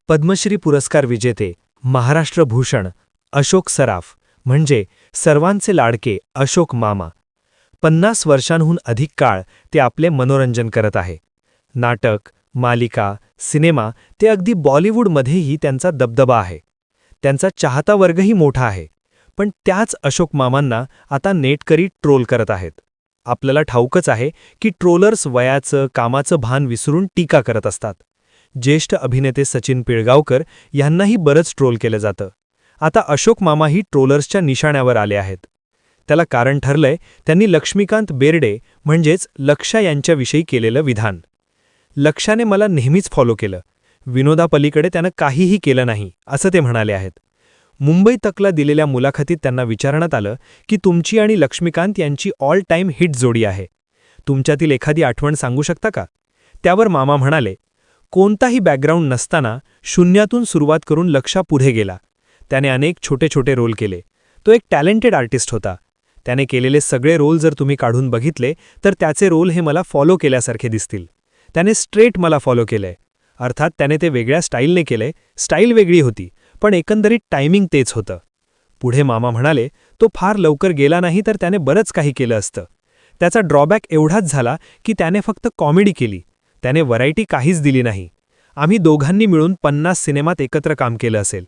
पद्मश्री पुरस्कार विजेते, महाराष्ट्र भूषण, अशोक सराफ म्हणजे सर्वांचे लाडके अशोक मामा. 50 वर्षांहून अधिक काळ ते आपले मनोरंजन करत आहे. नाटक, मालिका, सिनेमा ते अगदी बॉलिवूडमध्येही त्यांचा दबदबा आहे. त्यांचा चाहता वर्गही मोठा आहे. पण त्याच अशोक मामांना आता नेटकरी ट्रोल करत आहेत. आपल्याला ठाऊकच आहे की ट्रोलर्स वयाचं, कामाचं भान विसरून टीका करत असतात. ज्येष्ठ अभिनेते सचिन पिळगावकर यांनाही बरंच ट्रोल केलं जातं. आता अशोक मामाही ट्रोलर्सच्या निशाण्यावर आले आहेत. त्याला कारण ठरलंय त्यांनी लक्ष्मीकांत बेर्डे म्हणजेच लक्षा यांच्याविषयी केलेलं विधान. लक्षाने मला नेहमीच फॉलो केलं. विनोदापलीकडे त्यानं काहीही केलं नाही, असं ते म्हणाले आहेत. मुंबई तकला दिलेल्या मुलाखतीत त्यांना विचारण्यात आलं की तुमची आणि लक्ष्मीकांत यांची ऑल टाईम हिट जोडी आहे. तुमच्यातील एखादी आठवण सांगू शकता का? त्यावर मामा म्हणाले, कोणताही बॅकग्राऊंड नसताना शून्यातून सुरुवात करून लक्षा पुढे गेला. त्याने अनेक छोटे छोटे रोल केले. तो एक टॅलेंटेड आर्टिस्ट होता. त्याने केलेले सगळे रोल जर तुम्ही काढून बघितले तर त्याचे रोल हे मला फॉलो केल्यासारखे दिसतील. त्याने स्ट्रेट मला फॉलो केलंय. अर्थात त्याने ते वेगळ्या स्टाईलने केलंय. स्टाईल वेगळी होती, पण एकंदरीत टायमिंग तेच होतं. पुढे मामा म्हणाले, तो फार लवकर गेला नाही तर त्याने बरंच काही केलं असतं. त्याचा ड्रॉबॅक एवढाच झाला की त्याने फक्त कॉमेडी केली. त्याने व्हरायटी काहीच दिली नाही. आम्ही दोघांनी मिळून 50 सिनेमात एकत्र काम केलं असेल.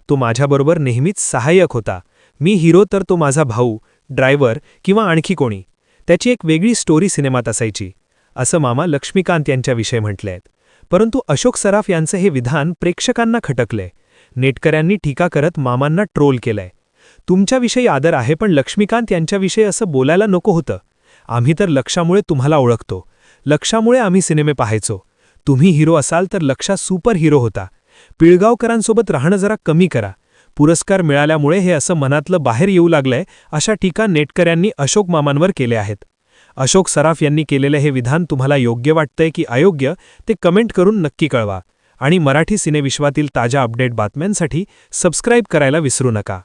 तो माझ्याबरोबर नेहमीच सहाय्यक होता. मी हिरो तर तो माझा भाऊ, ड्रायव्हर किंवा आणखी कोणी. त्याची एक वेगळी स्टोरी सिनेमात असायची, असं मामा लक्ष्मीकांत यांच्याविषयी म्हटले आहेत. परंतु अशोक सराफ यांचं हे विधान प्रेक्षकांना खटकलंय. नेटकऱ्यांनी टीका करत मामांना ट्रोल केलंय. तुमच्याविषयी आदर आहे, पण लक्ष्मीकांत यांच्याविषयी असं बोलायला नको होतं. आम्ही तर लक्षामुळे तुम्हाला ओळखतो. लक्षामुळे आम्ही सिनेमे पाहायचो. तुम्ही हिरो असाल तर लक्षा सुपर हिरो होता. पिळगावकरांसोबत राहणं जरा कमी करा. पुरस्कार मिळाल्यामुळे हे असं मनातलं बाहेर येऊ लागलंय, अशा टीका नेटकऱ्यांनी अशोक मामांवर केले आहेत. अशोक सराफ यांनी केलेलं हे विधान तुम्हाला योग्य वाटतंय की अयोग्य ते कमेंट करून नक्की कळवा. आणि मराठी सिनेविश्वातील ताज्या अपडेट बातम्यांसाठी सबस्क्राईब करायला विसरू नका.